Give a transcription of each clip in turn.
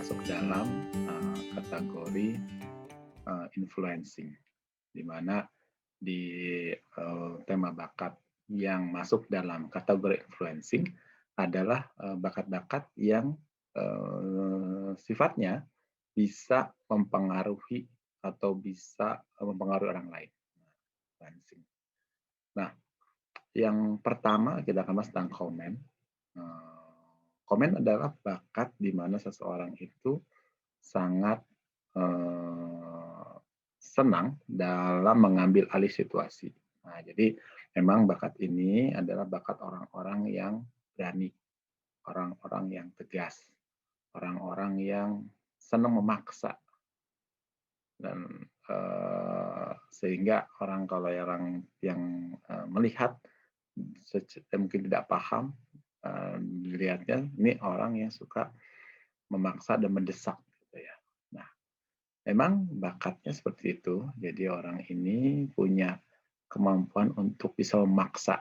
masuk dalam kategori influencing, di mana di tema bakat yang masuk dalam kategori influencing adalah bakat-bakat yang sifatnya bisa mempengaruhi atau bisa mempengaruhi orang lain. Influencing. Nah, yang pertama kita akan bahas tentang komen. Komen adalah bakat di mana seseorang itu sangat senang dalam mengambil alih situasi. Nah, jadi memang bakat ini adalah bakat orang-orang yang berani, orang-orang yang tegas, orang-orang yang senang memaksa dan sehingga kalau orang yang melihat mungkin tidak paham, dilihatnya ini orang yang suka memaksa dan mendesak gitu ya. Nah, memang bakatnya seperti itu. Jadi orang ini punya kemampuan untuk bisa memaksa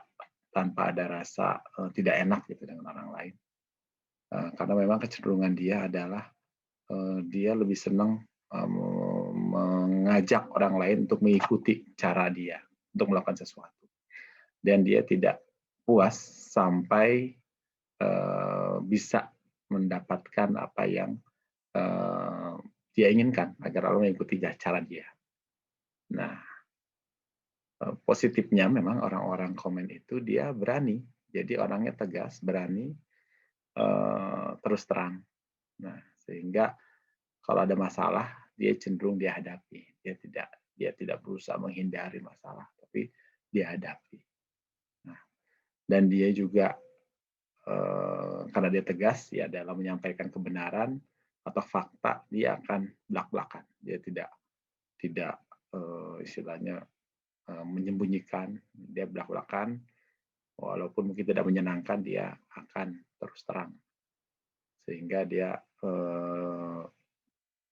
tanpa ada rasa tidak enak gitu dengan orang lain. Karena memang kecenderungan dia adalah dia lebih senang mengajak orang lain untuk mengikuti cara dia untuk melakukan sesuatu. Dan dia tidak puas sampai bisa mendapatkan apa yang dia inginkan agar orang mengikuti cara dia. Nah, positifnya memang orang-orang komen itu dia berani, jadi orangnya tegas, berani, terus terang. Nah, sehingga kalau ada masalah dia cenderung dihadapi, dia tidak berusaha menghindari masalah, tapi dihadapi. Nah, dan dia juga karena dia tegas ya dalam menyampaikan kebenaran atau fakta, dia akan blak-blakan. Dia tidak istilahnya menyembunyikan, dia blak-blakan, walaupun mungkin tidak menyenangkan, dia akan terus terang. Sehingga dia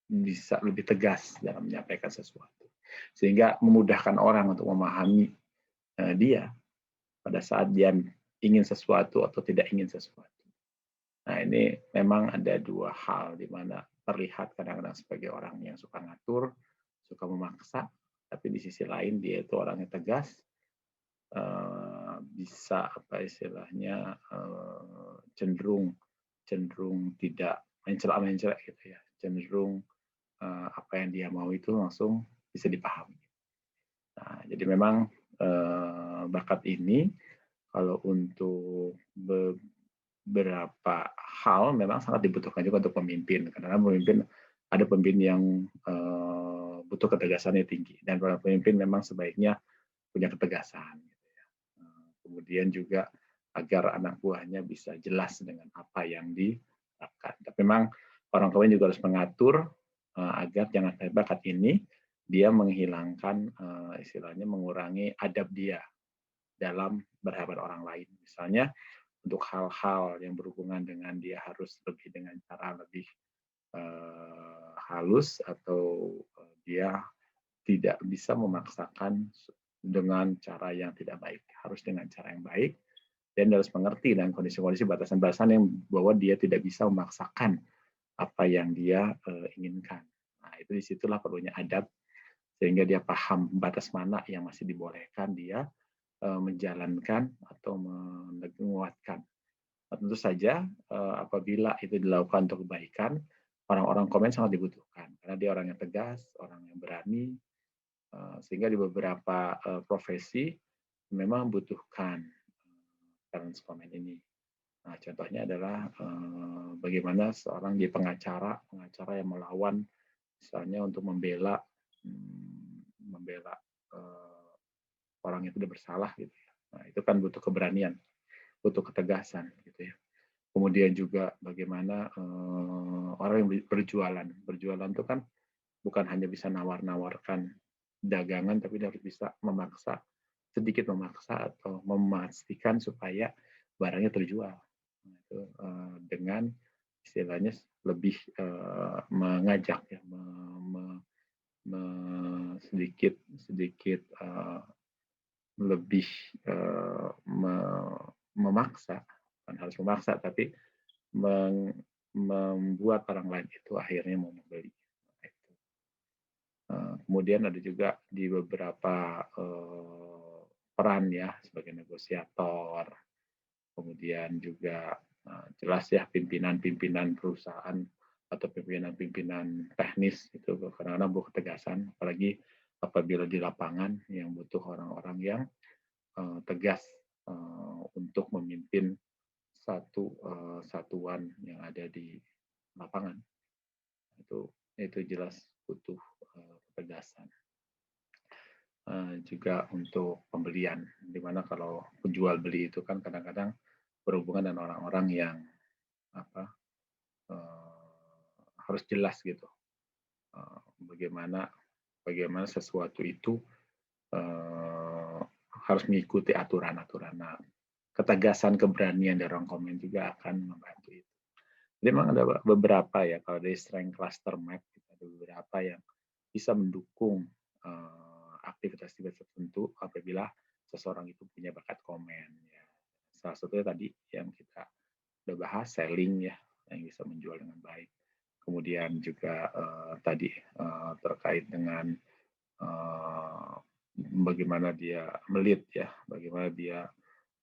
bisa lebih tegas dalam menyampaikan sesuatu. Sehingga memudahkan orang untuk memahami dia pada saat dia ingin sesuatu atau tidak ingin sesuatu. Nah, ini memang ada dua hal di mana terlihat kadang-kadang sebagai orang yang suka ngatur, suka memaksa, tapi di sisi lain dia itu orangnya tegas, bisa apa istilahnya cenderung tidak mencela-mencela gitu ya, cenderung apa yang dia mau itu langsung bisa dipahami. Nah, jadi memang bakat ini kalau untuk beberapa hal memang sangat dibutuhkan juga untuk pemimpin, karena ada pemimpin yang butuh ketegasannya tinggi, dan para pemimpin memang sebaiknya punya ketegasan. Gitu ya. Kemudian juga agar anak buahnya bisa jelas dengan apa yang dilakukan. Tapi memang orang tua juga harus mengatur agar jangan sampai bakat ini dia menghilangkan istilahnya mengurangi adab dia dalam berhadapan orang lain. Misalnya untuk hal-hal yang berhubungan dengan dia harus lebih dengan cara lebih halus, atau dia tidak bisa memaksakan dengan cara yang tidak baik, harus dengan cara yang baik, dan harus mengerti dan kondisi-kondisi batasan-batasan yang bahwa dia tidak bisa memaksakan apa yang dia inginkan. Nah, itu disitulah perlunya adab, sehingga dia paham batas mana yang masih dibolehkan dia menjalankan atau menguatkan. Nah, tentu saja apabila itu dilakukan untuk kebaikan, orang-orang komen sangat dibutuhkan karena dia orang yang tegas, orang yang berani, sehingga di beberapa profesi memang membutuhkan talent komen ini. Nah, contohnya adalah bagaimana seorang jadi pengacara yang melawan, misalnya untuk membela orang yang tidak bersalah gitu ya. Nah, itu kan butuh keberanian, butuh ketegasan gitu ya. Kemudian juga bagaimana orang yang berjualan. Berjualan itu kan bukan hanya bisa nawar-nawarkan dagangan, tapi dia harus bisa sedikit memaksa atau memastikan supaya barangnya terjual. Nah, itu dengan istilahnya lebih mengajak ya, sedikit lebih memaksa, bukan harus memaksa, tapi membuat orang lain itu akhirnya mau membeli. Nah, itu. Kemudian ada juga di beberapa peran ya sebagai negosiator, kemudian juga jelas ya pimpinan-pimpinan perusahaan atau pimpinan-pimpinan teknis itu kadang-kadang butuh ketegasan, apalagi apabila di lapangan yang butuh orang-orang yang tegas untuk memimpin satu satuan yang ada di lapangan. Itu jelas butuh ketegasan. Juga untuk pembelian, di mana kalau penjual beli itu kan kadang-kadang berhubungan dengan orang-orang yang apa harus jelas gitu bagaimana bagaimana sesuatu itu eh, harus mengikuti aturan-aturan. Nah, ketegasan, keberanian dari orang komen juga akan membantu itu. Jadi memang ada beberapa ya, kalau dari strength cluster map, ada beberapa yang bisa mendukung aktivitas-aktivitas tertentu apabila seseorang itu punya bakat komen. Ya. Salah satunya tadi yang kita udah bahas, selling ya, yang bisa menjual dengan baik. Kemudian juga tadi terkait dengan bagaimana dia melit ya, bagaimana dia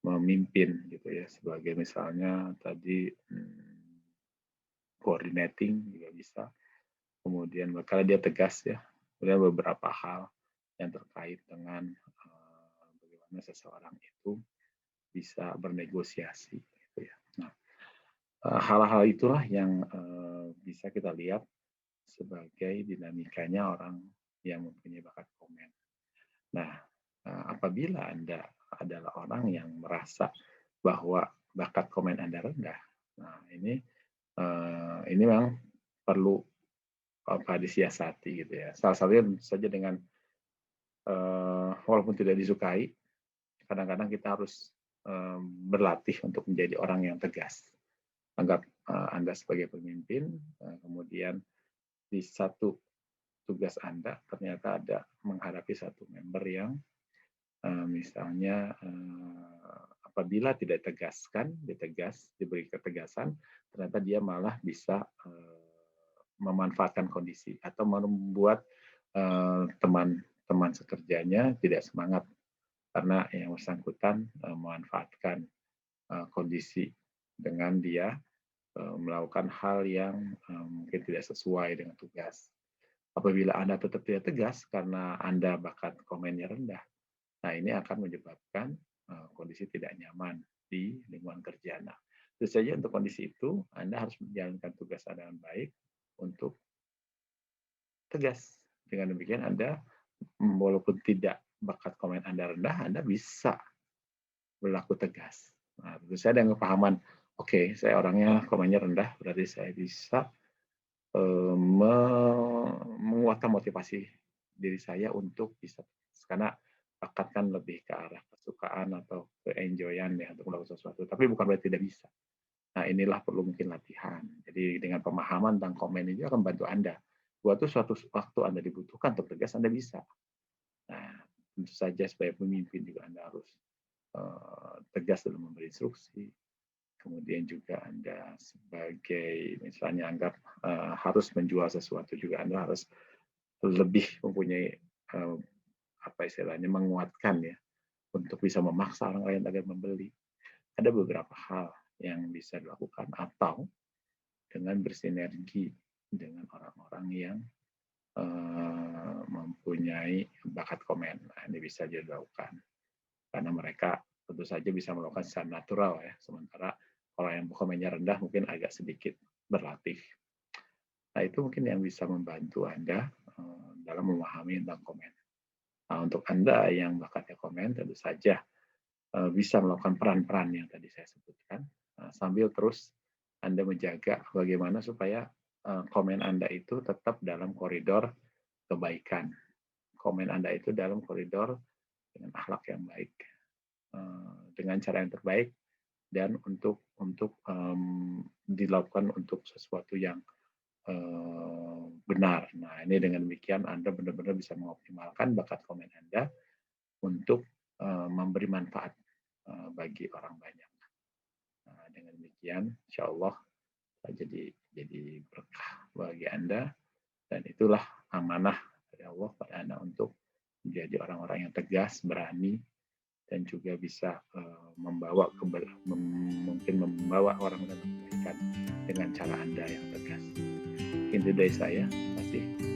memimpin gitu ya, sebagai misalnya tadi coordinating juga bisa. Kemudian karena dia tegas ya, kemudian beberapa hal yang terkait dengan bagaimana seseorang itu bisa bernegosiasi gitu ya. Nah, hal-hal itulah yang bisa kita lihat sebagai dinamikanya orang yang mempunyai bakat komen. Nah, apabila Anda adalah orang yang merasa bahwa bakat komen Anda rendah, nah ini memang perlu disiasati gitu ya. Salah satunya saja dengan walaupun tidak disukai, kadang-kadang kita harus berlatih untuk menjadi orang yang tegas. Anggap Anda sebagai pemimpin, kemudian di satu tugas Anda ternyata ada menghadapi satu member yang misalnya apabila tidak diberi ketegasan, ternyata dia malah bisa memanfaatkan kondisi atau membuat teman-teman sekerjanya tidak semangat karena yang bersangkutan memanfaatkan kondisi dengan dia melakukan hal yang mungkin tidak sesuai dengan tugas. Apabila Anda tetap tidak tegas karena Anda bakat komennya rendah, nah ini akan menyebabkan kondisi tidak nyaman di lingkungan kerja. Nah, tentu saja untuk kondisi itu Anda harus menjalankan tugas Anda dengan baik untuk tegas. Dengan demikian Anda walaupun tidak bakat komen Anda rendah, Anda bisa berlaku tegas. Nah, tentu saja dengan kepahaman, oke, saya orangnya komennya rendah, berarti saya bisa menguatkan motivasi diri saya untuk bisa, karena bakat kan lebih ke arah kesukaan atau ke-enjoyan ya untuk melakukan sesuatu, tapi bukan berarti tidak bisa. Nah, inilah perlu mungkin latihan. Jadi dengan pemahaman tentang komen ini akan membantu Anda. Suatu waktu Anda dibutuhkan untuk tegas, Anda bisa. Nah, tentu saja sebagai pemimpin juga Anda harus tegas dalam memberi instruksi. Kemudian juga Anda sebagai misalnya anggap harus menjual sesuatu juga Anda harus lebih mempunyai apa istilahnya menguatkan ya untuk bisa memaksa orang lain agar membeli. Ada beberapa hal yang bisa dilakukan atau dengan bersinergi dengan orang-orang yang mempunyai bakat komen. Nah, ini bisa dilakukan karena mereka tentu saja bisa melakukan secara natural ya. Sementara kalau yang komennya rendah mungkin agak sedikit berlatih. Nah, itu mungkin yang bisa membantu Anda dalam memahami tentang komen. Nah, untuk Anda yang bakatnya komen, tentu saja bisa melakukan peran-peran yang tadi saya sebutkan, sambil terus Anda menjaga bagaimana supaya komen Anda itu tetap dalam koridor kebaikan. Komen Anda itu dalam koridor dengan akhlak yang baik, dengan cara yang terbaik, dan untuk dilakukan untuk sesuatu yang benar. Nah, ini dengan demikian Anda benar-benar bisa mengoptimalkan bakat komen Anda untuk memberi manfaat bagi orang banyak. Nah, dengan demikian, insya Allah jadi berkah bagi Anda, dan itulah amanah dari Allah pada Anda untuk menjadi orang-orang yang tegas, berani, dan juga bisa mungkin membawa orang dalam kebaikan dengan cara Anda yang tegas. Mungkin itu dari saya. Terima kasih.